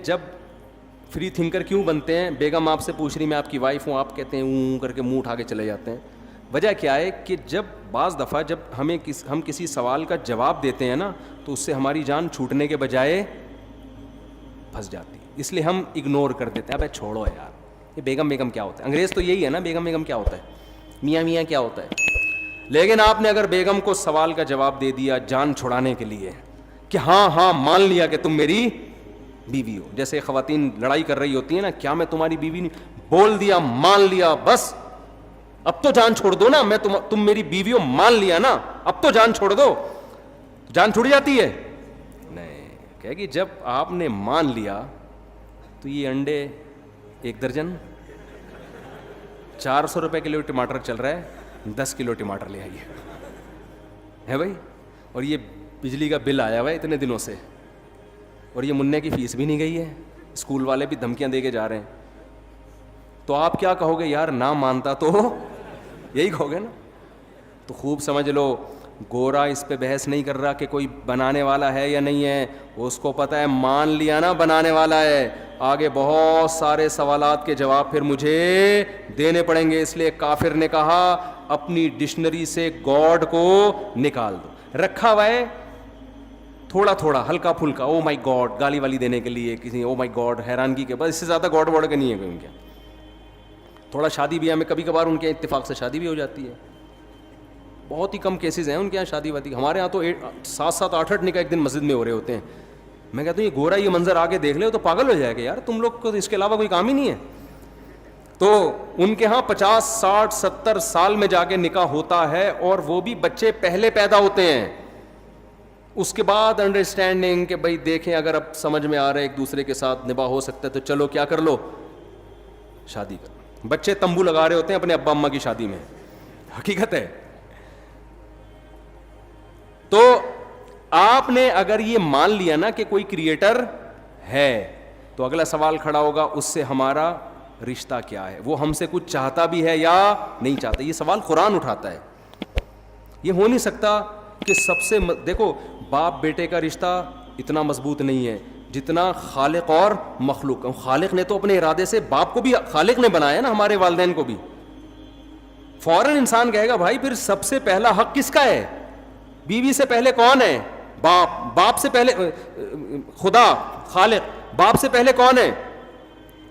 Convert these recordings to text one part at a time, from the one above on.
جب free thinker کیوں بنتے ہیں؟ بیگم آپ سے پوچھ رہی میں آپ کی وائف ہوں، آپ کہتے ہیں اوں کر کے منہ اٹھا کے چلے جاتے ہیں. وجہ کیا ہے کہ جب بعض دفعہ جب ہم کسی سوال کا جواب دیتے ہیں نا تو اس سے ہماری جان چھوٹنے کے بجائے پھنس جاتی ہے، اس لیے ہم اگنور کر دیتے ہیں. ابے چھوڑو یار، یہ بیگم کیا ہوتا ہے؟ انگریز تو یہی ہے نا، بیگم کیا ہوتا ہے، میاں کیا ہوتا ہے. لیکن آپ نے اگر بیگم کو سوال کا جواب دے دیا جان چھڑانے کے لیے کہ ہاں مان لیا کہ تم میری بیوی ہو، جیسے خواتین لڑائی کر رہی ہوتی ہیں نا، کیا میں تمہاری بیوی نہیں، بول دیا مان لیا، بس اب تو جان چھوڑ دو نا، میں تم میری بیوی ہو، مان لیا نا، اب تو جان چھوڑ دو. جان چھوڑ جاتی ہے؟ نہیں. کہ کہ جب آپ نے مان لیا تو یہ انڈے 1 درجن 400 روپے کلو ٹماٹر چل رہا ہے، 10 کلو ٹماٹر لے آئیے ہے بھائی. اور یہ بجلی کا بل آیا ہوا ہے اتنے دنوں سے، اور یہ منع کی فیس بھی نہیں گئی ہے، اسکول والے بھی دھمکیاں دے کے جا رہے ہیں. تو آپ کیا کہو گے؟ یار نہ مانتا تو یہی کہو گے نا. تو خوب سمجھ لو، گورا اس پہ بحث نہیں کر رہا کہ کوئی بنانے والا ہے یا نہیں ہے، اس کو پتہ ہے مان لیا نا بنانے والا ہے، آگے بہت سارے سوالات کے جواب پھر مجھے دینے پڑیں گے. اس لیے کافر نے کہا اپنی ڈکشنری سے گاڈ کو نکال دو. رکھا ہوا ہے تھوڑا تھوڑا ہلکا پھلکا، او مائی گاڈ گالی والی دینے کے لیے کسی، او مائی گاڈ حیرانگی کے، بس اس سے زیادہ گاڈ ورڈ کا نہیں ہے کوئی ان کے. تھوڑا شادی بیاہ میں کبھی کبھار ان کے اتفاق سے شادی بھی ہو جاتی ہے، بہت ہی کم کیسز ہیں ان کے یہاں شادی وادی. ہمارے یہاں تو 7 8 نکاح ایک دن مسجد میں ہو رہے ہوتے ہیں. میں کہتا ہوں یہ گورا یہ منظر آگے دیکھ لے تو پاگل ہو جائے گا یار، تم لوگ کو اس کے علاوہ کوئی کام ہی نہیں ہے. تو ان کے ہاں 50 60 70 سال میں جا کے نکاح ہوتا ہے، اور وہ بھی بچے پہلے پیدا ہوتے ہیں. اس کے بعد انڈرسٹینڈنگ کہ بھائی دیکھیں اگر اب سمجھ میں آ رہا ہے ایک دوسرے کے ساتھ نباہ ہو سکتا ہے تو چلو کیا کر لو، شادی کر. بچے تمبو لگا رہے ہوتے ہیں اپنے ابا اماں کی شادی میں، حقیقت ہے. تو آپ نے اگر یہ مان لیا نا کہ کوئی کریٹر ہے تو اگلا سوال کھڑا ہوگا اس سے ہمارا رشتہ کیا ہے، وہ ہم سے کچھ چاہتا بھی ہے یا نہیں چاہتا. یہ سوال قرآن اٹھاتا ہے. یہ ہو نہیں سکتا کہ سب سے دیکھو باپ بیٹے کا رشتہ اتنا مضبوط نہیں ہے جتنا خالق اور مخلوق. خالق نے تو اپنے ارادے سے، باپ کو بھی خالق نے بنایا نا، ہمارے والدین کو بھی. فوراً انسان کہے گا بھائی پھر سب سے پہلا حق کس کا ہے؟ بیوی سے پہلے کون ہے؟ باپ. باپ سے پہلے خدا خالق. باپ سے پہلے کون ہے؟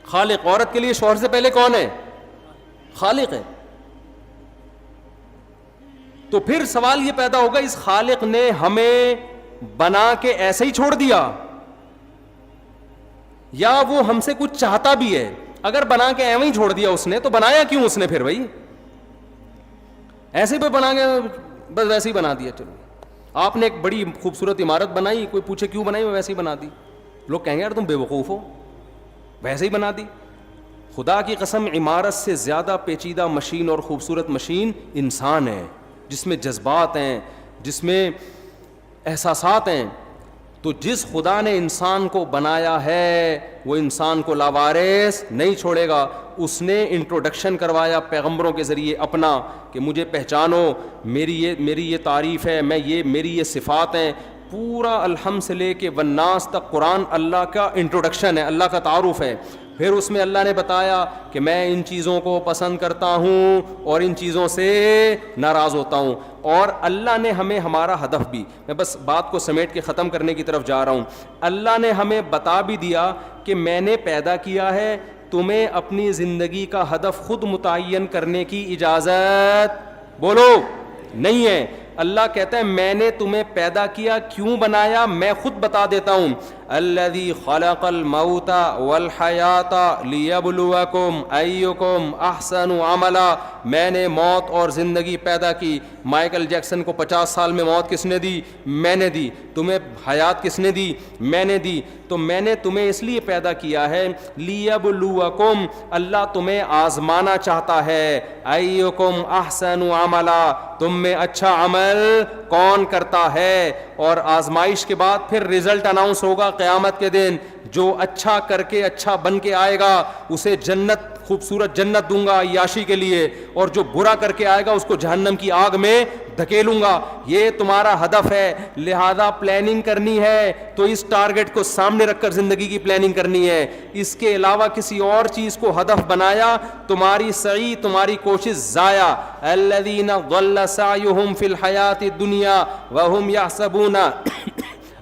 خالق. عورت کے لیے شوہر سے پہلے کون ہے؟ خالق ہے. تو پھر سوال یہ پیدا ہوگا اس خالق نے ہمیں بنا کے ایسے ہی چھوڑ دیا یا وہ ہم سے کچھ چاہتا بھی ہے؟ اگر بنا کے ایویں ہی چھوڑ دیا اس نے تو بنایا کیوں اس نے پھر؟ بھائی ایسے پہ بنا کے بس ویسے ہی بنا دیا. چلو آپ نے ایک بڑی خوبصورت عمارت بنائی، کوئی پوچھے کیوں بنائی؟ میں ویسے ہی بنا دی. لوگ کہیں گے یار تم بے وقوف ہو، ویسے ہی بنا دی. خدا کی قسم عمارت سے زیادہ پیچیدہ مشین اور خوبصورت مشین انسان ہے، جس میں جذبات ہیں، جس میں احساسات ہیں. تو جس خدا نے انسان کو بنایا ہے وہ انسان کو لاوارث نہیں چھوڑے گا. اس نے انٹروڈکشن کروایا پیغمبروں کے ذریعے اپنا کہ مجھے پہچانو، میری یہ تعریف ہے، میری یہ صفات ہیں. پورا الحمد سے لے کے والناس تک قرآن اللہ کا انٹروڈکشن ہے، اللہ کا تعارف ہے. پھر اس میں اللہ نے بتایا کہ میں ان چیزوں کو پسند کرتا ہوں اور ان چیزوں سے ناراض ہوتا ہوں. اور اللہ نے ہمیں ہمارا ہدف بھی، میں بس بات کو سمیٹ کے ختم کرنے کی طرف جا رہا ہوں، اللہ نے ہمیں بتا بھی دیا کہ میں نے پیدا کیا ہے، تمہیں اپنی زندگی کا ہدف خود متعین کرنے کی اجازت بولو نہیں ہے. اللہ کہتا ہے میں نے تمہیں پیدا کیا، کیوں بنایا میں خود بتا دیتا ہوں. الذی خلق الموت والحیات لیبلوکم ایکم احسن عملا. میں نے موت اور زندگی پیدا کی. مائیکل جیکسن کو 50 سال میں موت کس نے دی؟ میں نے دی. تمہیں حیات کس نے دی؟ میں نے دی. تو میں نے تمہیں اس لیے پیدا کیا ہے لیبلوکم، اللہ تمہیں آزمانا چاہتا ہے. ایکم احسن عملا، تم میں اچھا عمل کون کرتا ہے. اور آزمائش کے بعد پھر رزلٹ اناؤنس ہوگا قیامت کے دن. جو اچھا کر کے اچھا بن کے آئے گا اسے جنت, خوبصورت جنت دوں گا عیاشی کے لیے, اور جو برا کر کے آئے گا اس کو جہنم کی آگ میں دھکیلوں گا. یہ تمہارا ہدف ہے, لہذا پلاننگ کرنی ہے تو اس ٹارگٹ کو سامنے رکھ کر زندگی کی پلاننگ کرنی ہے. اس کے علاوہ کسی اور چیز کو ہدف بنایا, تمہاری سعی, تمہاری کوشش ضائع. الذین ضل سعیہم فی الحیات الدنیا وہم یحسبون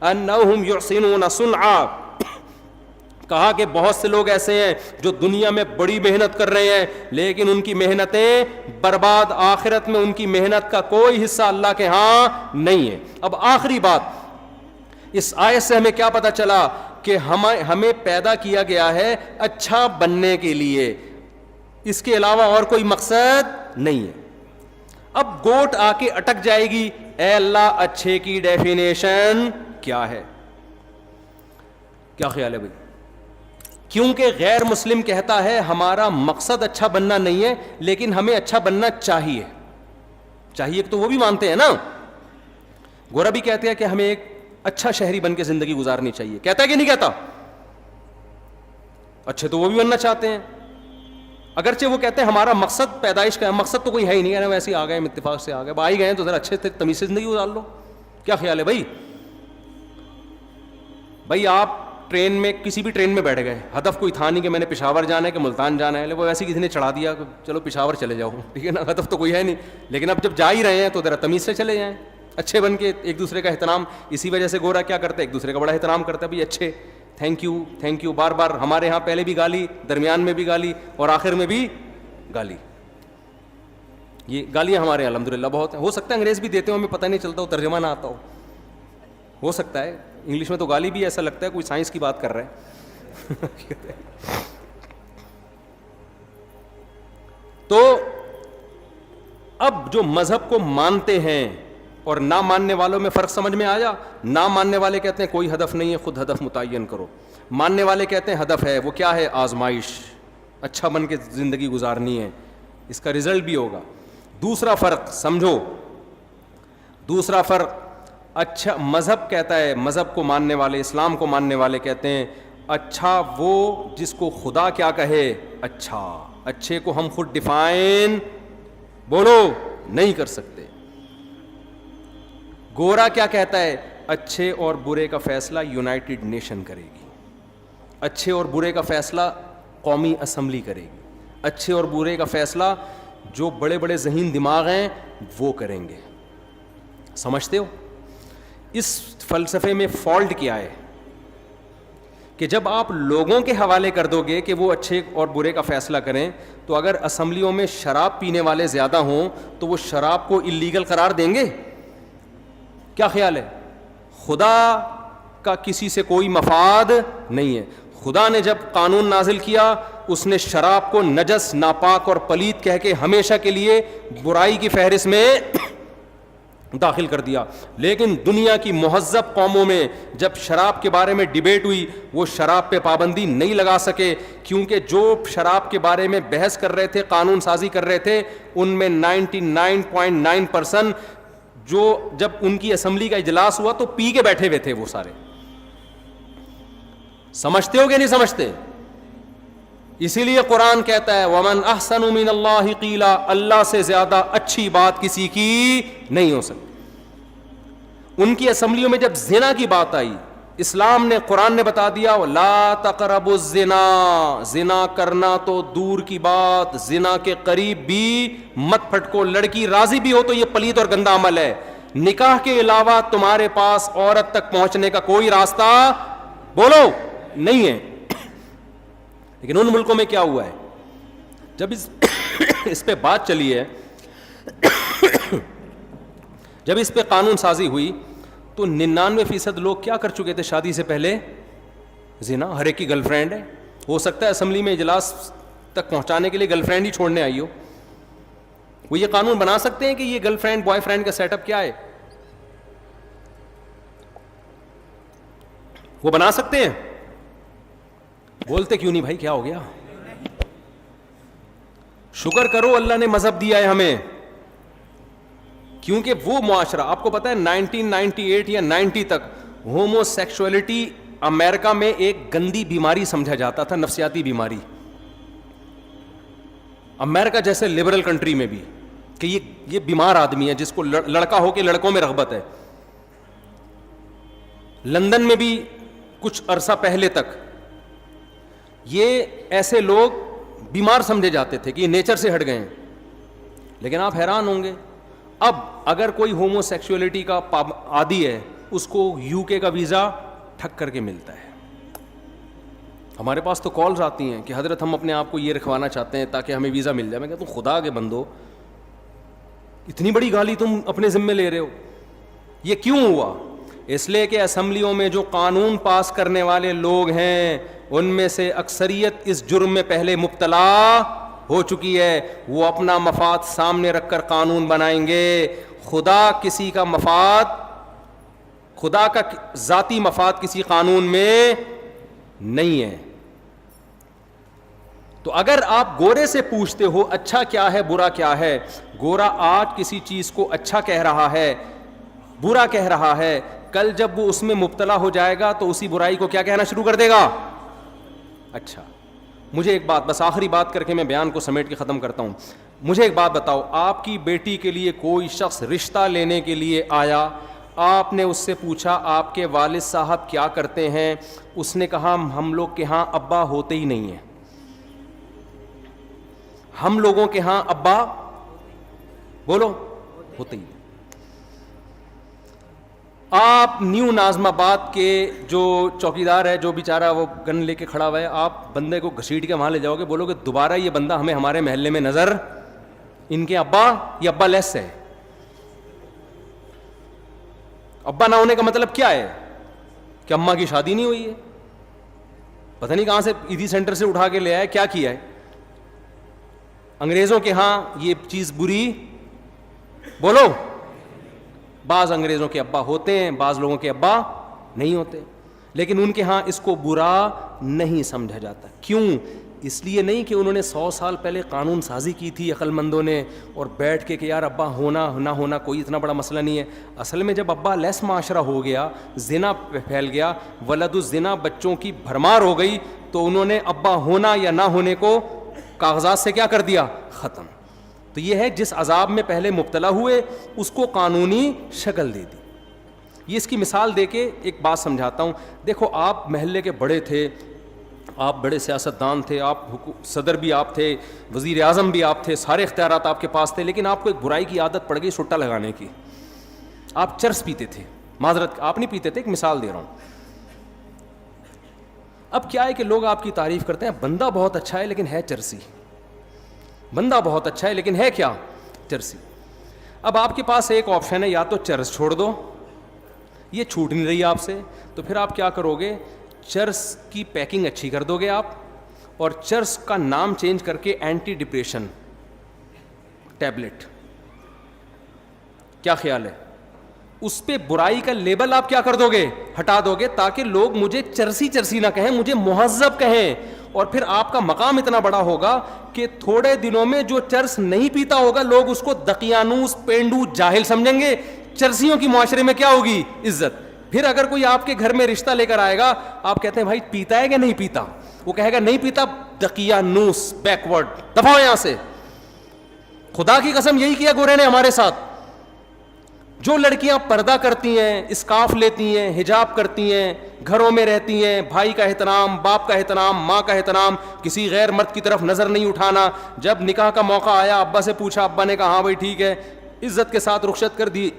انہم یحسنون صنعا. کہا کہ بہت سے لوگ ایسے ہیں جو دنیا میں بڑی محنت کر رہے ہیں لیکن ان کی محنتیں برباد, آخرت میں ان کی محنت کا کوئی حصہ اللہ کے ہاں نہیں ہے. اب آخری بات, اس آیت سے ہمیں کیا پتا چلا کہ ہمیں پیدا کیا گیا ہے اچھا بننے کے لیے, اس کے علاوہ اور کوئی مقصد نہیں ہے. اب گوٹ آ کے اٹک جائے گی, اے اللہ اچھے کی ڈیفینیشن کیا ہے؟ کیا خیال ہے بھائی؟ کیونکہ غیر مسلم کہتا ہے ہمارا مقصد اچھا بننا نہیں ہے لیکن ہمیں اچھا بننا چاہیے. چاہیے تو وہ بھی مانتے ہیں نا. گورا بھی کہتے ہیں کہ ہمیں ایک اچھا شہری بن کے زندگی گزارنی چاہیے, کہتا ہے کہ نہیں کہتا؟ اچھے تو وہ بھی بننا چاہتے ہیں, اگرچہ وہ کہتے ہیں ہمارا مقصد پیدائش کا ہے, مقصد تو کوئی ہے ہی نہیں, ویسے ہی آ گئے, اتفاق سے آ گئے, آ ہی گئے تو ذرا اچھے سے تمیز سے زندگی گزار لو. کیا خیال ہے بھائی؟ بھائی آپ ٹرین میں, کسی بھی ٹرین میں بیٹھ گئے, ہدف کوئی تھا نہیں کہ میں نے پشاور جانا ہے کہ ملتان جانا ہے, وہ ایسے کسی نے چڑھا دیا چلو پشاور چلے جاؤ, ٹھیک ہے نا, ہدف تو کوئی ہے نہیں. لیکن اب جب جا ہی رہے ہیں تو ذرا تمیز سے چلے جائیں, اچھے بن کے, ایک دوسرے کا احترام. اسی وجہ سے گورا کیا کرتا ہے, ایک دوسرے کا بڑا احترام کرتا ہے, بھائی اچھے, تھینک یو تھینک یو, بار بار. ہمارے یہاں پہلے بھی گالی, درمیان میں بھی گالی اور آخر میں بھی گالی. یہ گالیاں ہمارے یہاں الحمدللہ بہت ہیں. ہو سکتا ہے انگریز بھی دیتے ہو, ہمیں پتہ نہیں چلتا, وہ ترجمہ نہ آتا ہو سکتا ہے. انگلش میں تو گالی بھی ایسا لگتا ہے کوئی سائنس کی بات کر رہا ہے. تو اب جو مذہب کو مانتے ہیں اور نہ ماننے والوں میں فرق سمجھ میں آیا. نہ ماننے والے کہتے ہیں کوئی ہدف نہیں ہے, خود ہدف متعین کرو. ماننے والے کہتے ہیں ہدف ہے, وہ کیا ہے؟ آزمائش, اچھا بن کے زندگی گزارنی ہے, اس کا رزلٹ بھی ہوگا. دوسرا فرق سمجھو, دوسرا فرق, اچھا مذہب کہتا ہے, مذہب کو ماننے والے, اسلام کو ماننے والے کہتے ہیں اچھا وہ جس کو خدا کیا کہے اچھا. اچھے کو ہم خود ڈیفائن بولو نہیں کر سکتے. گورا کیا کہتا ہے؟ اچھے اور برے کا فیصلہ یونائٹڈ نیشن کرے گی, اچھے اور برے کا فیصلہ قومی اسمبلی کرے گی, اچھے اور برے کا فیصلہ جو بڑے بڑے ذہین دماغ ہیں وہ کریں گے. سمجھتے ہو اس فلسفے میں فالٹ کیا ہے؟ کہ جب آپ لوگوں کے حوالے کر دو گے کہ وہ اچھے اور برے کا فیصلہ کریں, تو اگر اسمبلیوں میں شراب پینے والے زیادہ ہوں تو وہ شراب کو اللیگل قرار دیں گے؟ کیا خیال ہے؟ خدا کا کسی سے کوئی مفاد نہیں ہے. خدا نے جب قانون نازل کیا اس نے شراب کو نجس, ناپاک اور پلید کہہ کے ہمیشہ کے لیے برائی کی فہرست میں داخل کر دیا. لیکن دنیا کی مہذب قوموں میں جب شراب کے بارے میں ڈیبیٹ ہوئی, وہ شراب پہ پابندی نہیں لگا سکے, کیونکہ جو شراب کے بارے میں بحث کر رہے تھے, قانون سازی کر رہے تھے, ان میں 99.9% جو جب ان کی اسمبلی کا اجلاس ہوا تو پی کے بیٹھے ہوئے تھے وہ سارے. سمجھتے ہو کہ نہیں سمجھتے؟ اسی لیے قرآن کہتا ہے وَمَنْ أَحْسَنُ مِنَ اللَّهِ قِيلًا, اللہ سے زیادہ اچھی بات کسی کی نہیں ہو سکتی. ان کی اسمبلیوں میں جب زنا کی بات آئی, اسلام نے, قرآن نے بتا دیا لا تقربوا الزنا, زنا کرنا تو دور کی بات, زنا کے قریب بھی مت پھٹکو. لڑکی راضی بھی ہو تو یہ پلید اور گندا عمل ہے. نکاح کے علاوہ تمہارے پاس عورت تک پہنچنے کا کوئی راستہ بولو نہیں ہے. لیکن ان ملکوں میں کیا ہوا ہے, جب اس پہ بات چلی ہے, جب اس پہ قانون سازی ہوئی تو 99% لوگ کیا کر چکے تھے شادی سے پہلے؟ زنا. ہر ایک کی گرل فرینڈ ہے. ہو سکتا ہے اسمبلی میں اجلاس تک پہنچانے کے لیے گرل فرینڈ ہی چھوڑنے آئی ہو. وہ یہ قانون بنا سکتے ہیں کہ یہ گرل فرینڈ بوائے فرینڈ کا سیٹ اپ کیا ہے؟ وہ بنا سکتے ہیں؟ بولتے کیوں نہیں بھائی, کیا ہو گیا؟ شکر کرو اللہ نے مذہب دیا ہے ہمیں, کیونکہ وہ معاشرہ, آپ کو پتا ہے 1998 یا 90 تک ہومو سیکشولیٹی امریکہ میں ایک گندی بیماری سمجھا جاتا تھا, نفسیاتی بیماری, امریکہ جیسے لبرل کنٹری میں بھی, کہ یہ بیمار آدمی ہے جس کو لڑکا ہو کے لڑکوں میں رغبت ہے. لندن میں بھی کچھ عرصہ پہلے تک یہ ایسے لوگ بیمار سمجھے جاتے تھے کہ یہ نیچر سے ہٹ گئے ہیں. لیکن آپ حیران ہوں گے, اب اگر کوئی ہومو سیکسولیٹی کا عادی ہے اس کو یو کے کا ویزا ٹھک کر کے ملتا ہے. ہمارے پاس تو کالز آتی ہیں کہ حضرت ہم اپنے آپ کو یہ رکھوانا چاہتے ہیں تاکہ ہمیں ویزا مل جائے. میں کہتا ہوں خدا کے بندو, اتنی بڑی گالی تم اپنے ذمے لے رہے ہو. یہ کیوں ہوا؟ اس لیے کہ اسمبلیوں میں جو قانون پاس کرنے والے لوگ ہیں ان میں سے اکثریت اس جرم میں پہلے مبتلا ہو چکی ہے. وہ اپنا مفاد سامنے رکھ کر قانون بنائیں گے. خدا کسی کا مفاد, خدا کا ذاتی مفاد کسی قانون میں نہیں ہے. تو اگر آپ گورے سے پوچھتے ہو اچھا کیا ہے برا کیا ہے, گورا آج کسی چیز کو اچھا کہہ رہا ہے, برا کہہ رہا ہے, کل جب وہ اس میں مبتلا ہو جائے گا تو اسی برائی کو کیا کہنا شروع کر دے گا, اچھا. مجھے ایک بات, بس آخری بات کر کے میں بیان کو سمیٹ کے ختم کرتا ہوں. مجھے ایک بات بتاؤ, آپ کی بیٹی کے لیے کوئی شخص رشتہ لینے کے لیے آیا, آپ نے اس سے پوچھا آپ کے والد صاحب کیا کرتے ہیں, اس نے کہا ہم لوگ کے ہاں ابا ہوتے ہی نہیں ہیں, ہم لوگوں کے ہاں ابا بولو ہوتے ہی. آپ نیو نازم آباد کے جو چوکیدار ہے, جو بیچارہ وہ گن لے کے کھڑا ہوا ہے, آپ بندے کو گھسیٹ کے وہاں لے جاؤ گے, بولو گے دوبارہ یہ بندہ ہمیں ہمارے محلے میں نظر, ان کے ابا یہ ابا لیس ہے. ابا نہ ہونے کا مطلب کیا ہے کہ اماں کی شادی نہیں ہوئی ہے, پتہ نہیں کہاں سے ایدھی سینٹر سے اٹھا کے لے آئے, کیا کیا ہے. انگریزوں کے ہاں یہ چیز بری, بولو, بعض انگریزوں کے ابا ہوتے ہیں, بعض لوگوں کے ابا نہیں ہوتے, لیکن ان کے ہاں اس کو برا نہیں سمجھا جاتا. کیوں؟ اس لیے نہیں کہ انہوں نے 100 سال پہلے قانون سازی کی تھی عقل مندوں نے اور بیٹھ کے کہ یار ابا ہونا نہ ہونا کوئی اتنا بڑا مسئلہ نہیں ہے. اصل میں جب ابا لیس معاشرہ ہو گیا, زنا پھیل گیا, ولد الزنا بچوں کی بھرمار ہو گئی, تو انہوں نے ابا ہونا یا نہ ہونے کو کاغذات سے کیا کر دیا, ختم. تو یہ ہے جس عذاب میں پہلے مبتلا ہوئے اس کو قانونی شکل دے دی. یہ اس کی مثال دے کے ایک بات سمجھاتا ہوں. دیکھو آپ محلے کے بڑے تھے, آپ بڑے سیاستدان تھے, آپ صدر بھی آپ تھے, وزیر اعظم بھی آپ تھے, سارے اختیارات آپ کے پاس تھے, لیکن آپ کو ایک برائی کی عادت پڑ گئی سٹا لگانے کی. آپ چرس پیتے تھے, معذرت آپ نہیں پیتے تھے, ایک مثال دے رہا ہوں. اب کیا ہے کہ لوگ آپ کی تعریف کرتے ہیں, بندہ بہت اچھا ہے لیکن ہے چرسی, بندہ بہت اچھا ہے لیکن ہے کیا, چرسی. اب آپ کے پاس ایک آپشن ہے, یا تو چرس چھوڑ دو, یہ چھوٹ نہیں رہی آپ سے, تو پھر آپ کیا کرو گے, چرس کی پیکنگ اچھی کر دو گے آپ, اور چرس کا نام چینج کر کے اینٹی ڈپریشن ٹیبلٹ, کیا خیال ہے, اس پہ برائی کا لیبل آپ کیا کر دو گے, ہٹا دو گے, تاکہ لوگ مجھے چرسی چرسی نہ کہیں, مجھے مہذب کہیں. اور پھر آپ کا مقام اتنا بڑا ہوگا کہ تھوڑے دنوں میں جو چرس نہیں پیتا ہوگا لوگ اس کو دقیانوس, پینڈو, جاہل سمجھیں گے. چرسیوں کی معاشرے میں کیا ہوگی, عزت. پھر اگر کوئی آپ کے گھر میں رشتہ لے کر آئے گا, آپ کہتے ہیں بھائی پیتا ہے کہ نہیں پیتا, وہ کہے گا نہیں پیتا, دقیانوس, بیکورڈ, دفعو یہاں سے. خدا کی قسم یہی کیا گورے نے ہمارے ساتھ. جو لڑکیاں پردہ کرتی ہیں, اسکارف لیتی ہیں, حجاب کرتی ہیں, گھروں میں رہتی ہیں, بھائی کا احترام, باپ کا احترام, ماں کا احترام, کسی غیر مرد کی طرف نظر نہیں اٹھانا, جب نکاح کا موقع آیا ابا سے پوچھا, ابا نے کہا ہاں بھائی ٹھیک ہے, عزت کے ساتھ رخصت کر دی,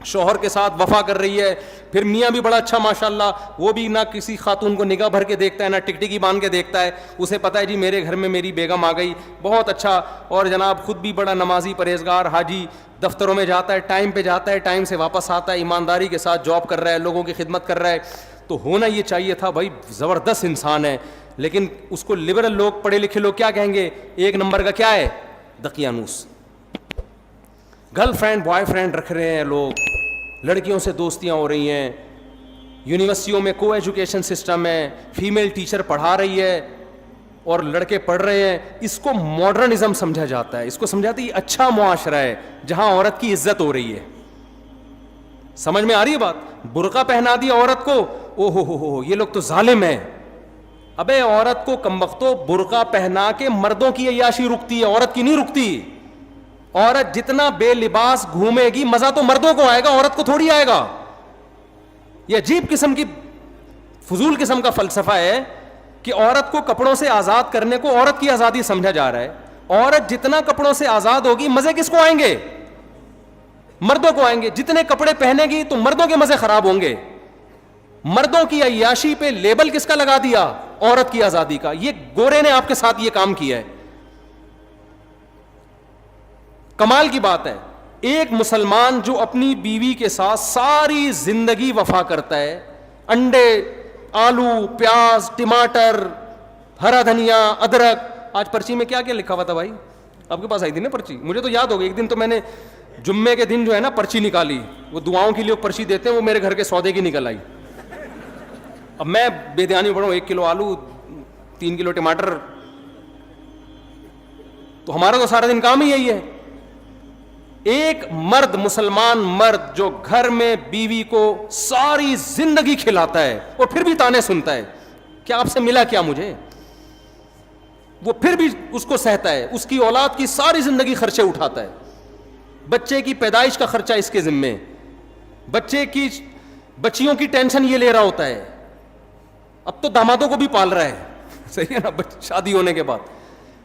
شوہر کے ساتھ وفا کر رہی ہے. پھر میاں بھی بڑا اچھا ماشاءاللہ, وہ بھی نہ کسی خاتون کو نگاہ بھر کے دیکھتا ہے, نہ ٹکٹکی باندھ کے دیکھتا ہے, اسے پتہ ہے جی میرے گھر میں میری بیگم آ گئی, بہت اچھا. اور جناب خود بھی بڑا نمازی, پرہیزگار, حاجی, دفتروں میں جاتا ہے, ٹائم پہ جاتا ہے, ٹائم سے واپس آتا ہے, ایمانداری کے ساتھ جاب کر رہا ہے, لوگوں کی خدمت کر رہا ہے. تو ہونا یہ چاہیے تھا بھائی زبردست انسان ہے, لیکن اس کو لبرل لوگ, پڑھے لکھے لوگ کیا کہیں گے, ایک نمبر کا کیا ہے, دقیانوس. گرل فرینڈ بوائے فرینڈ رکھ رہے ہیں لوگ, لڑکیوں سے دوستیاں ہو رہی ہیں, یونیورسٹیوں میں کو ایجوکیشن سسٹم ہے, فیمیل ٹیچر پڑھا رہی ہے اور لڑکے پڑھ رہے ہیں. اس کو ماڈرنزم سمجھا جاتا ہے, اس کو سمجھاتے یہ اچھا معاشرہ ہے جہاں عورت کی عزت ہو رہی ہے. سمجھ میں آ رہی ہے بات؟ برقع پہنا دی عورت کو, او ہو یہ لوگ تو ظالم ہیں. ابے عورت کو کمبختو برقع پہنا کے مردوں کی عیاشی رکتی ہے, عورت کی نہیں رکتی. عورت جتنا بے لباس گھومے گی مزہ تو مردوں کو آئے گا, عورت کو تھوڑی آئے گا. یہ عجیب قسم کی فضول قسم کا فلسفہ ہے کہ عورت کو کپڑوں سے آزاد کرنے کو عورت کی آزادی سمجھا جا رہا ہے. عورت جتنا کپڑوں سے آزاد ہوگی مزے کس کو آئیں گے؟ مردوں کو آئیں گے. جتنے کپڑے پہنے گی تو مردوں کے مزے خراب ہوں گے. مردوں کی عیاشی پہ لیبل کس کا لگا دیا؟ عورت کی آزادی کا. یہ گورے نے آپ کے ساتھ یہ کام کیا ہے. کمال کی بات ہے, ایک مسلمان جو اپنی بیوی کے ساتھ ساری زندگی وفا کرتا ہے, انڈے, آلو, پیاز, ٹماٹر, ہرا دھنیا, ادرک. آج پرچی میں کیا کیا لکھا ہوا تھا بھائی؟ آپ کے پاس آئی تھی نا پرچی؟ مجھے تو یاد ہو گئی. ایک دن تو میں نے جمعے کے دن جو ہے نا پرچی نکالی, وہ دعاؤں کے لیے پرچی دیتے ہیں, وہ میرے گھر کے سودے کی نکل آئی. اب میں بے دھیانی پڑھوں, 1 کلو آلو, 3 کلو ٹماٹر, تو ہمارا تو سارا دن کام ہی یہی ہے. ایک مرد, مسلمان مرد جو گھر میں بیوی کو ساری زندگی کھلاتا ہے اور پھر بھی تانے سنتا ہے, کیا آپ سے ملا کیا مجھے, وہ پھر بھی اس کو سہتا ہے, اس کی اولاد کی ساری زندگی خرچے اٹھاتا ہے, بچے کی پیدائش کا خرچہ اس کے ذمے, بچیوں کی ٹینشن یہ لے رہا ہوتا ہے. اب تو دامادوں کو بھی پال رہا ہے, صحیح ہے نا, شادی ہونے کے بعد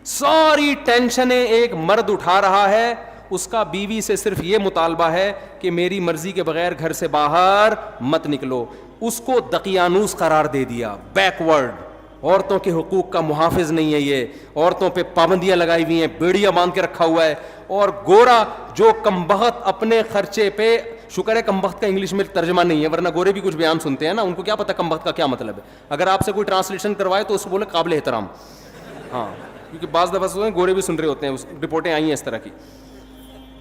ساری ٹینشنیں ایک مرد اٹھا رہا ہے. اس کا بیوی سے صرف یہ مطالبہ ہے کہ میری مرضی کے بغیر گھر سے باہر مت نکلو. اس کو دقیانوس قرار دے دیا, بیکورڈ, عورتوں کے حقوق کا محافظ نہیں ہے یہ, عورتوں پہ پابندیاں لگائی ہوئی ہیں, بیڑیاں باندھ کے رکھا ہوا ہے. اور گورا جو کمبخت اپنے خرچے پہ, شکر ہے کمبخت کا انگلش میں ترجمہ نہیں ہے, ورنہ گورے بھی کچھ بیان سنتے ہیں نا, ان کو کیا پتا کمبخت کا کیا مطلب ہے. اگر آپ سے کوئی ٹرانسلیشن کروائے تو اس کو بولے قابل احترام. ہاں, کیونکہ بعض دفعہ گورے بھی سن رہے ہوتے ہیں, رپورٹیں آئی ہیں اس طرح کی.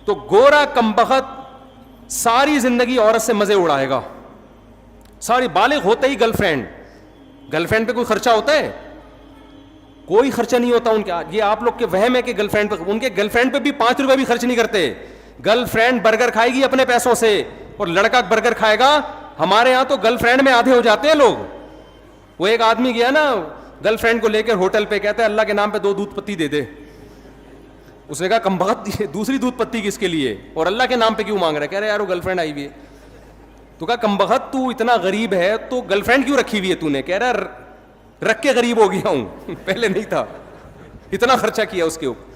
تو گورا کمبخت ساری زندگی عورت سے مزے اڑائے گا, ساری, بالغ ہوتے ہی گرل فرینڈ پہ کوئی خرچہ ہوتا ہے؟ کوئی خرچہ نہیں ہوتا ان کے. یہ آپ لوگ کے وہم ہے کہ گرل فرینڈ پہ, ان کے گرل فرینڈ پہ بھی 5 روپے بھی خرچ نہیں کرتے. گرل فرینڈ برگر کھائے گی اپنے پیسوں سے اور لڑکا برگر کھائے گا. ہمارے یہاں تو گرل فرینڈ میں آدھے ہو جاتے ہیں لوگ. وہ ایک آدمی گیا نا گرل فرینڈ کو لے کر ہوٹل پہ, کہتا ہے اللہ کے نام پہ 2 دودھ پتی دے دے. اس نے کہا کمبخت دوسری دودھ پتی کس کے لیے اور اللہ کے نام پہ کیوں مانگ رہا ہے؟ کہہ رہے یار وہ گرل فرینڈ آئی ہوئی ہے. تو کہا کمبخت تو اتنا غریب ہے تو گرل فرینڈ کیوں رکھی ہوئی ہے تو نے؟ کہہ رہا رکھ کے غریب ہو گیا ہوں, پہلے نہیں تھا, اتنا خرچہ کیا اس کے اوپر.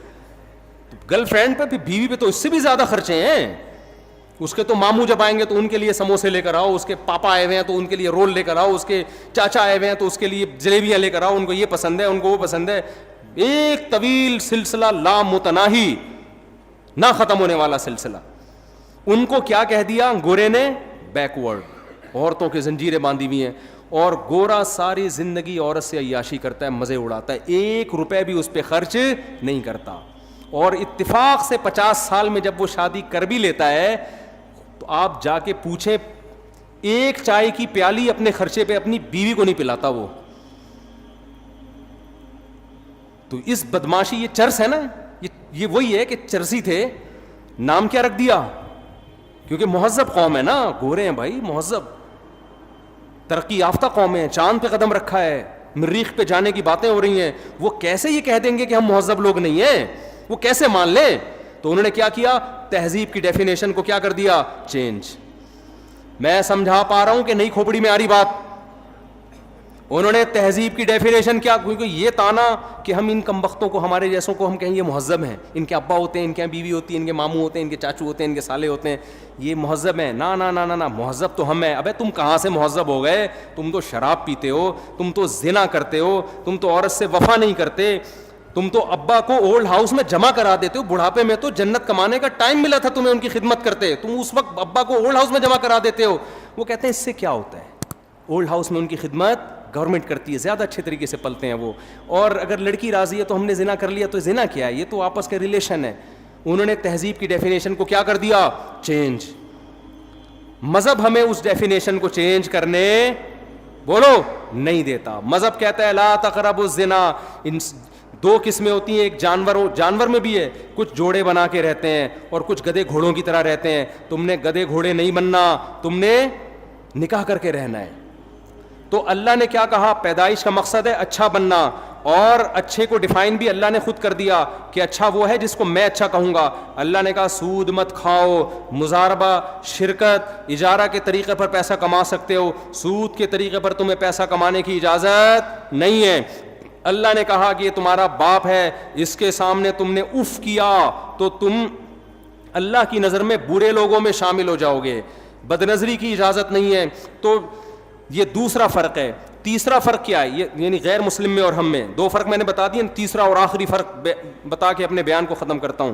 گرل فرینڈ پہ, بیوی پہ تو اس سے بھی زیادہ خرچے ہیں. اس کے تو ماموں جب آئیں گے تو ان کے لیے سموسے لے کر آؤ, اس کے پاپا آئے ہوئے ہیں تو ان کے لیے رول لے کر آؤ, اس کے چاچا آئے ہوئے ہیں تو اس کے لیے جلیبیاں لے کر آؤ, ان کو یہ پسند ہے, ان کو وہ پسند ہے. ایک طویل سلسلہ لامتناہی, نہ ختم ہونے والا سلسلہ. ان کو کیا کہہ دیا گورے نے؟ بیکورڈ. عورتوں کے زنجیریں باندھی ہوئی ہیں. اور گورا ساری زندگی عورت سے عیاشی کرتا ہے, مزے اڑاتا ہے, 1 روپے بھی اس پہ خرچ نہیں کرتا. اور اتفاق سے 50 سال میں جب وہ شادی کر بھی لیتا ہے تو آپ جا کے پوچھیں, ایک چائے کی پیالی اپنے خرچے پہ اپنی بیوی کو نہیں پلاتا وہ. تو اس بدماشی, یہ چرس ہے نا, یہ وہی ہے کہ چرسی تھے, نام کیا رکھ دیا؟ کیونکہ مہذب قوم ہے نا, گورے ہیں بھائی, مہذب ترقی یافتہ قوم ہے, چاند پہ قدم رکھا ہے, مریخ پہ جانے کی باتیں ہو رہی ہیں. وہ کیسے یہ کہہ دیں گے کہ ہم مہذب لوگ نہیں ہیں؟ وہ کیسے مان لیں؟ تو انہوں نے کیا کیا, تہذیب کی ڈیفینیشن کو کیا کر دیا؟ چینج. میں سمجھا پا رہا ہوں کہ نہیں کھوپڑی میں آ رہی بات؟ انہوں نے تہذیب کی ڈیفینیشن کیا, کیونکہ یہ تانا کہ ہم ان کمبختوں کو, ہمارے جیسوں کو ہم کہیں یہ مہذب ہیں, ان کے ابا ہوتے ہیں, ان کے بیوی ہوتی ہے, ان کے ماموں ہوتے ہیں, ان کے چاچو ہوتے ہیں, ان کے سالے ہوتے ہیں, یہ مہذب ہیں. نا نا نا نا نا, مہذب تو ہم ہیں. ابے تم کہاں سے مہذب ہو گئے؟ تم تو شراب پیتے ہو, تم تو زنا کرتے ہو, تم تو عورت سے وفا نہیں کرتے, تم تو ابا کو اولڈ ہاؤس میں جمع کرا دیتے ہو. بڑھاپے میں تو جنت کمانے کا ٹائم ملا تھا تمہیں ان کی خدمت کرتے, تم اس وقت ابا کو اولڈ ہاؤس میں جمع کرا دیتے ہو. وہ کہتے ہیں اس سے کیا ہوتا ہے, اولڈ ہاؤس میں ان کی خدمت گورنمنٹ کرتی ہے, زیادہ اچھے طریقے سے پلتے ہیں وہ. اور اگر لڑکی راضی ہے تو ہم نے زنا کر لیا, تو زنا کیا ہے؟ یہ تو آپس کے ریلیشن ہے. انہوں نے تہذیب کی ڈیفینیشن کو کیا کر دیا؟ چینج. مذہب ہمیں اس ڈیفینیشن کو چینج کرنے بولو نہیں دیتا. مذہب کہتا ہے لا تقربوا الزنا. 2 قسمیں ہوتی ہیں, ایک جانور میں بھی ہے, کچھ جوڑے بنا کے رہتے ہیں اور کچھ گدھے گھوڑوں کی طرح رہتے ہیں. تم نے گدھے گھوڑے نہیں بننا, تم نے نکاح کر کے رہنا ہے. تو اللہ نے کیا کہا؟ پیدائش کا مقصد ہے اچھا بننا، اور اچھے کو ڈیفائن بھی اللہ نے خود کر دیا کہ اچھا وہ ہے جس کو میں اچھا کہوں گا۔ اللہ نے کہا سود مت کھاؤ، مضاربہ، شرکت، اجارہ کے طریقے پر پیسہ کما سکتے ہو، سود کے طریقے پر تمہیں پیسہ کمانے کی اجازت نہیں ہے۔ اللہ نے کہا کہ یہ تمہارا باپ ہے، اس کے سامنے تم نے اف کیا تو تم اللہ کی نظر میں برے لوگوں میں شامل ہو جاؤ گے، بدنظری کی اجازت نہیں ہے۔ تو یہ دوسرا فرق ہے۔ تیسرا فرق کیا ہے؟ یعنی غیر مسلم میں اور ہم میں دو فرق میں نے بتا دیے، تیسرا اور آخری فرق بتا کے اپنے بیان کو ختم کرتا ہوں۔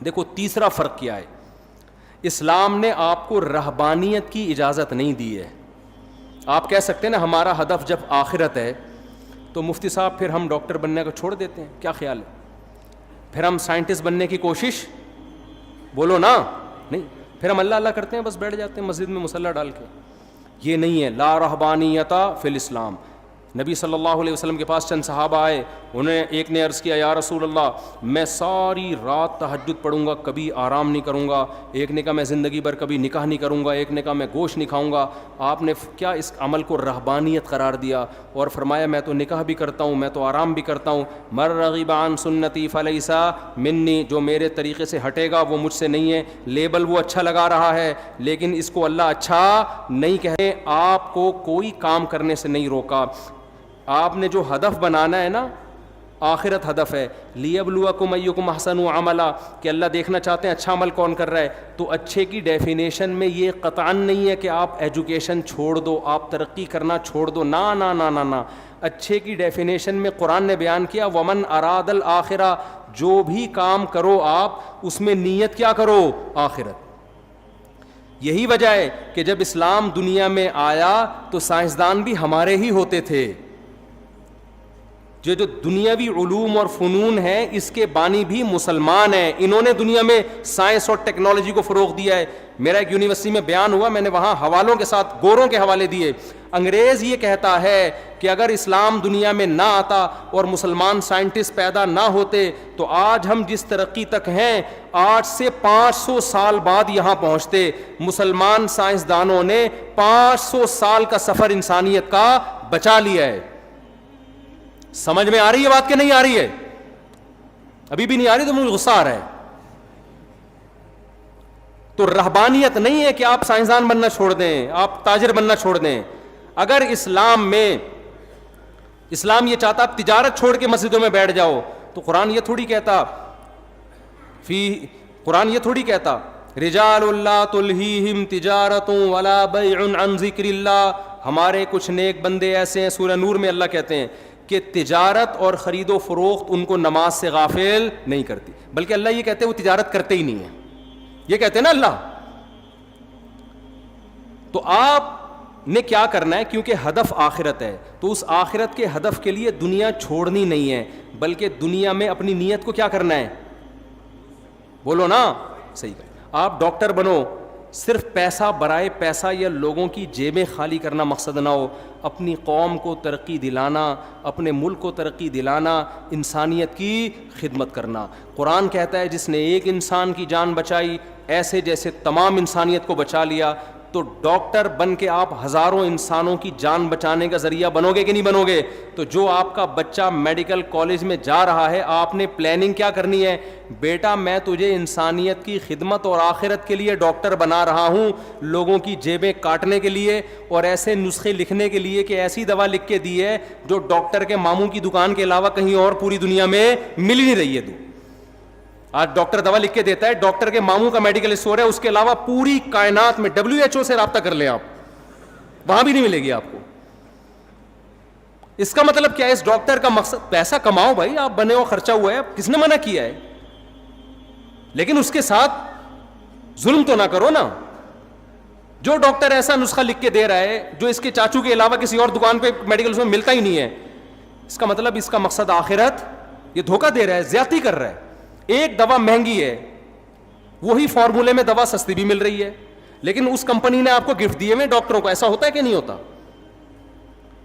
دیکھو تیسرا فرق کیا ہے، اسلام نے آپ کو رہبانیت کی اجازت نہیں دی ہے۔ آپ کہہ سکتے ہیں نا ہمارا ہدف جب آخرت ہے تو مفتی صاحب پھر ہم ڈاکٹر بننے کو چھوڑ دیتے ہیں، کیا خیال ہے؟ پھر ہم سائنٹسٹ بننے کی کوشش، بولو نا، نہیں، پھر ہم اللہ اللہ کرتے ہیں، بس بیٹھ جاتے ہیں مسجد میں مصلی ڈال کے۔ یہ نہیں ہے، لا رہبانیت فی الاسلام۔ نبی صلی اللہ علیہ وسلم کے پاس چند صحابہ آئے، انہیں ایک نے عرض کیا یا رسول اللہ میں ساری رات تہجد پڑھوں گا، کبھی آرام نہیں کروں گا۔ ایک نے کہا میں زندگی بھر کبھی نکاح نہیں کروں گا، ایک نے کہا میں گوشت نہیں کھاؤں گا۔ آپ نے کیا اس عمل کو رہبانیت قرار دیا اور فرمایا میں تو نکاح بھی کرتا ہوں، میں تو آرام بھی کرتا ہوں۔ من رغب عن سنتی فلیس منی، جو میرے طریقے سے ہٹے گا وہ مجھ سے نہیں ہے۔ لیبل وہ اچھا لگا رہا ہے لیکن اس کو اللہ اچھا نہیں کہے۔ آپ کو کوئی کام کرنے سے نہیں روکا۔ آپ نے جو ہدف بنانا ہے نا، آخرت ہدف ہے، لیبلوکم ایکم احسن عملا، کہ اللہ دیکھنا چاہتے ہیں اچھا عمل کون کر رہا ہے۔ تو اچھے کی ڈیفینیشن میں یہ قطعاً نہیں ہے کہ آپ ایجوکیشن چھوڑ دو، آپ ترقی کرنا چھوڑ دو، نا نا نا نا نا۔ اچھے کی ڈیفینیشن میں قرآن نے بیان کیا ومن اراد الآخرہ، جو بھی کام کرو آپ اس میں نیت کیا کرو؟ آخرت۔ یہی وجہ ہے کہ جب اسلام دنیا میں آیا تو سائنسدان بھی ہمارے ہی ہوتے تھے۔ جو دنیاوی علوم اور فنون ہیں اس کے بانی بھی مسلمان ہیں، انہوں نے دنیا میں سائنس اور ٹیکنالوجی کو فروغ دیا ہے۔ میرا ایک یونیورسٹی میں بیان ہوا، میں نے وہاں حوالوں کے ساتھ گوروں کے حوالے دیے۔ انگریز یہ کہتا ہے کہ اگر اسلام دنیا میں نہ آتا اور مسلمان سائنٹسٹ پیدا نہ ہوتے تو آج ہم جس ترقی تک ہیں 8 سے 500 سال بعد یہاں پہنچتے۔ مسلمان سائنسدانوں نے 500 سال کا سفر انسانیت کا بچا لیا ہے۔ سمجھ میں آ رہی ہے بات کہ نہیں آ رہی ہے؟ ابھی بھی نہیں آ رہی تو مجھے غصہ آ رہا ہے۔ تو رہبانیت نہیں ہے کہ آپ سائنسدان بننا چھوڑ دیں، آپ تاجر بننا چھوڑ دیں۔ اگر اسلام یہ چاہتا آپ تجارت چھوڑ کے مسجدوں میں بیٹھ جاؤ تو قرآن یہ تھوڑی کہتا رجال لا تلہیہم تجارت ولا بیع عن ذکر اللہ۔ ہمارے کچھ نیک بندے ایسے ہیں، سورہ نور میں اللہ کہتے ہیں کہ تجارت اور خرید و فروخت ان کو نماز سے غافل نہیں کرتی، بلکہ اللہ یہ کہتے ہیں وہ تجارت کرتے ہی نہیں ہیں، یہ کہتے ہیں نا اللہ۔ تو آپ نے کیا کرنا ہے؟ کیونکہ ہدف آخرت ہے تو اس آخرت کے ہدف کے لیے دنیا چھوڑنی نہیں ہے، بلکہ دنیا میں اپنی نیت کو کیا کرنا ہے؟ بولو نا، صحیح کہ آپ ڈاکٹر بنو، صرف پیسہ برائے پیسہ یا لوگوں کی جیبیں خالی کرنا مقصد نہ ہو، اپنی قوم کو ترقی دلانا، اپنے ملک کو ترقی دلانا، انسانیت کی خدمت کرنا۔ قرآن کہتا ہے جس نے ایک انسان کی جان بچائی ایسے جیسے تمام انسانیت کو بچا لیا۔ تو ڈاکٹر بن کے آپ ہزاروں انسانوں کی جان بچانے کا ذریعہ بنو گے کہ نہیں بنو گے؟ تو جو آپ کا بچہ میڈیکل کالج میں جا رہا ہے آپ نے پلاننگ کیا کرنی ہے؟ بیٹا میں تجھے انسانیت کی خدمت اور آخرت کے لیے ڈاکٹر بنا رہا ہوں، لوگوں کی جیبیں کاٹنے کے لیے اور ایسے نسخے لکھنے کے لیے کہ ایسی دوا لکھ کے دی ہے جو ڈاکٹر کے ماموں کی دکان کے علاوہ کہیں اور پوری دنیا میں مل ہی نہیں رہی ہے۔ آج ڈاکٹر دوا لکھ کے دیتا ہے، ڈاکٹر کے ماموں کا میڈیکل اسٹور ہے، اس کے علاوہ پوری کائنات میں WHO سے رابطہ کر لیں آپ، وہاں بھی نہیں ملے گی آپ کو۔ اس کا مطلب کیا ہے؟ اس ڈاکٹر کا مقصد پیسہ کماؤ بھائی، آپ بنے ہو، خرچہ ہوا ہے، کس نے منع کیا ہے؟ لیکن اس کے ساتھ ظلم تو نہ کرو نا۔ جو ڈاکٹر ایسا نسخہ لکھ کے دے رہا ہے جو اس کے چاچو کے علاوہ کسی اور دکان پہ میڈیکل اسٹور میں ملتا ہی نہیں ہے، اس کا مطلب اس کا مقصد آخرت، یہ دھوکہ دے رہا ہے، زیادتی کر رہا ہے۔ ایک دوا مہنگی ہے، وہی فارمولے میں دوا سستی بھی مل رہی ہے، لیکن اس کمپنی نے آپ کو گفٹ دیے ہوئے ڈاکٹروں کو، ایسا ہوتا ہے کہ نہیں ہوتا؟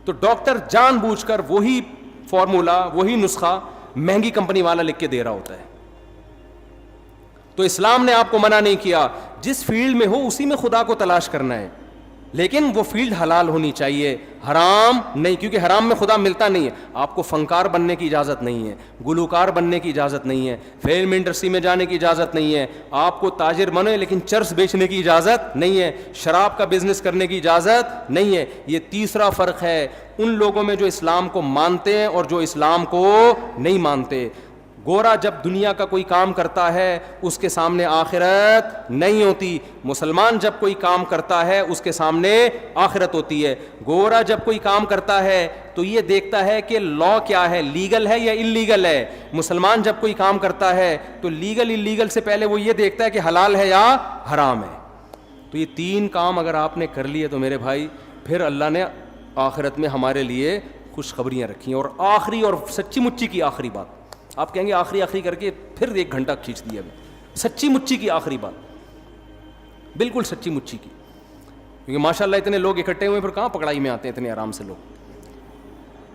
تو ڈاکٹر جان بوجھ کر وہی فارمولا، وہی نسخہ مہنگی کمپنی والا لکھ کے دے رہا ہوتا ہے۔ تو اسلام نے آپ کو منع نہیں کیا، جس فیلڈ میں ہو اسی میں خدا کو تلاش کرنا ہے۔ لیکن وہ فیلڈ حلال ہونی چاہیے, حرام نہیں, کیونکہ حرام میں خدا ملتا نہیں ہے. آپ کو فنکار بننے کی اجازت نہیں ہے, گلوکار بننے کی اجازت نہیں ہے, فلم انڈسٹری میں جانے کی اجازت نہیں ہے, آپ کو تاجر بنے لیکن چرس بیچنے کی اجازت نہیں ہے, شراب کا بزنس کرنے کی اجازت نہیں ہے. یہ تیسرا فرق ہے ان لوگوں میں جو اسلام کو مانتے ہیں اور جو اسلام کو نہیں مانتے. گورا جب دنیا کا کوئی کام کرتا ہے اس کے سامنے آخرت نہیں ہوتی, مسلمان جب کوئی کام کرتا ہے اس کے سامنے آخرت ہوتی ہے. گورا جب کوئی کام کرتا ہے تو یہ دیکھتا ہے کہ لا کیا ہے, لیگل ہے یا انلیگل ہے. مسلمان جب کوئی کام کرتا ہے تو لیگل انلیگل سے پہلے وہ یہ دیکھتا ہے کہ حلال ہے یا حرام ہے. تو یہ تین کام اگر آپ نے کر لیے تو میرے بھائی پھر اللہ نے آخرت میں ہمارے لیے خوشخبریاں رکھی ہیں. اور آخری اور سچی مچی کی آخری بات, آپ کہیں گے آخری کر کے پھر 1 گھنٹہ کھینچ دیا. سچی مچی کی آخری بات, بالکل سچی مچی کی, کیونکہ ماشاء اللہ اتنے لوگ اکٹھے ہوئے پھر کہاں پکڑائی میں آتے ہیں اتنے آرام سے لوگ.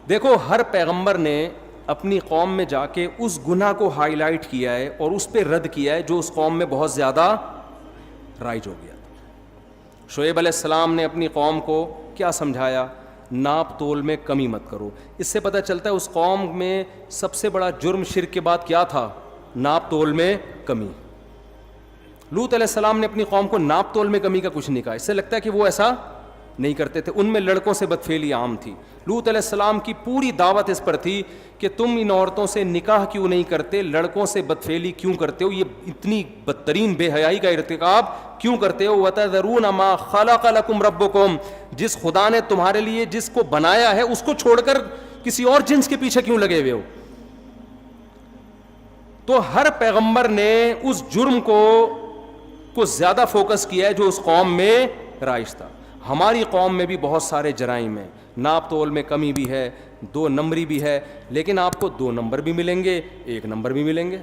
دیکھو ہر پیغمبر نے اپنی قوم میں جا کے اس گناہ کو ہائی لائٹ کیا ہے اور اس پہ رد کیا ہے جو اس قوم میں بہت زیادہ رائج ہو گیا تھا. شعیب علیہ السلام نے اپنی قوم کو کیا سمجھایا؟ ناپ تول میں کمی مت کرو. اس سے پتہ چلتا ہے اس قوم میں سب سے بڑا جرم شرک کے بعد کیا تھا؟ ناپ تول میں کمی. لوط علیہ السلام نے اپنی قوم کو ناپ تول میں کمی کا کچھ نہیں کہا. اس سے لگتا ہے کہ وہ ایسا نہیں کرتے تھے. ان میں لڑکوں سے بدفعلی عام تھی. لوط علیہ السلام کی پوری دعوت اس پر تھی کہ تم ان عورتوں سے نکاح کیوں نہیں کرتے, لڑکوں سے بدفعلی کیوں کرتے ہو, یہ اتنی بدترین بے حیائی کا ارتکاب کیوں کرتے ہو. وَتَذَرُونَ مَا خَلَقَ لَكُمْ رَبُّكُمْ, جس خدا نے تمہارے لیے جس کو بنایا ہے اس کو چھوڑ کر کسی اور جنس کے پیچھے کیوں لگے ہوئے ہو. تو ہر پیغمبر نے اس جرم کو زیادہ فوکس کیا ہے جو اس قوم میں رائج تھا. ہماری قوم میں بھی بہت سارے جرائم ہیں, ناپ تول میں کمی بھی ہے, 2 نمبری بھی ہے, لیکن آپ کو 2 نمبر بھی ملیں گے, 1 نمبر بھی ملیں گے.